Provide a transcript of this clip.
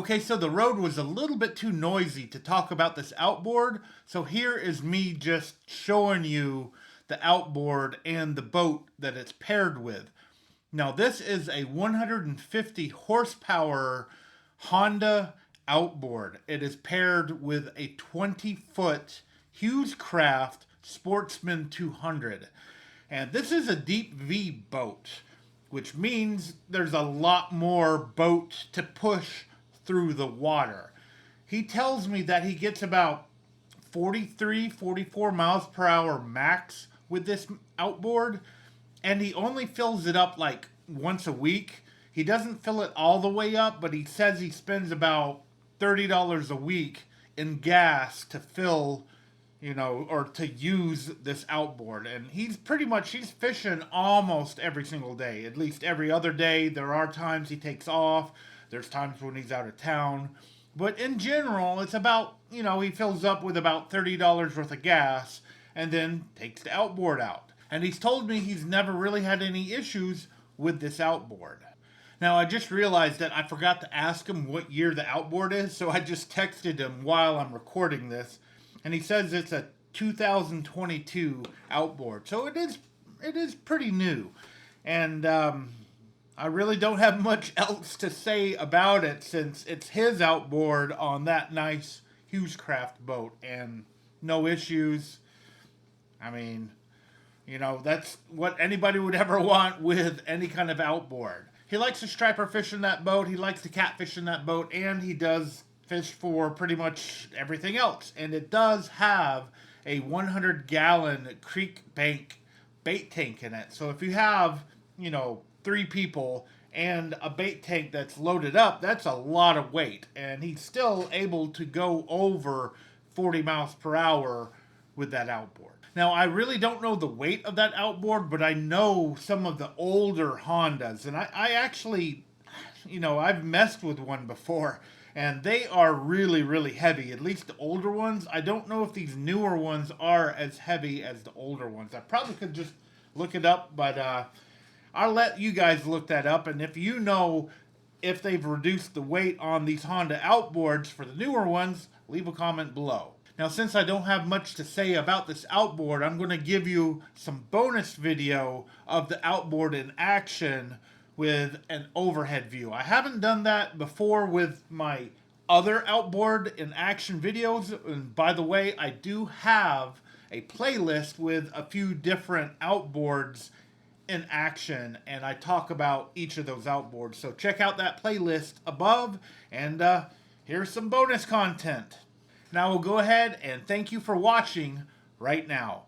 Okay, so the road was a little bit too noisy to talk about this outboard, so here is me just showing you the outboard and the boat that it's paired with. Now, this is a 150 horsepower Honda outboard. It is paired with a 20-foot HewsCraft Sportsman 200. And this is a deep V boat, which means there's a lot more boat to push through the water. He tells me that he gets about 43, 44 miles per hour max with this outboard, and he only fills it up like once a week. He doesn't fill it all the way up, but he says he spends about $30 a week in gas to fill, or to use this outboard. And he's fishing almost every single day, at least every other day. There are times he takes off, there's times when he's out of town. But in general, it's about, he fills up with about $30 worth of gas and then takes the outboard out. And he's told me he's never really had any issues with this outboard. Now, I just realized that I forgot to ask him what year the outboard is, so I just texted him while I'm recording this. And he says it's a 2022 outboard. So it is pretty new. And I really don't have much else to say about it since it's his outboard on that nice HewsCraft boat and no issues. I mean, that's what anybody would ever want with any kind of outboard. He likes to striper fish in that boat, he likes to catfish in that boat, and he does fish for pretty much everything else. And it does have a 100-gallon creek bank bait tank in it. So if you have, 3 people and a bait tank that's loaded up, that's a lot of weight. And he's still able to go over 40 miles per hour with that outboard. Now, I really don't know the weight of that outboard, but I know some of the older Hondas. And I actually, I've messed with one before, and they are really, really heavy, at least the older ones. I don't know if these newer ones are as heavy as the older ones. I probably could just look it up, but I'll let you guys look that up. And if you know if they've reduced the weight on these Honda outboards for the newer ones, leave a comment below. Now, since I don't have much to say about this outboard, I'm going to give you some bonus video of the outboard in action with an overhead view. I haven't done that before with my other outboard in action videos. And by the way, I do have a playlist with a few different outboards in action, and I talk about each of those outboards. So check out that playlist above, and here's some bonus content. Now we'll go ahead and thank you for watching right now.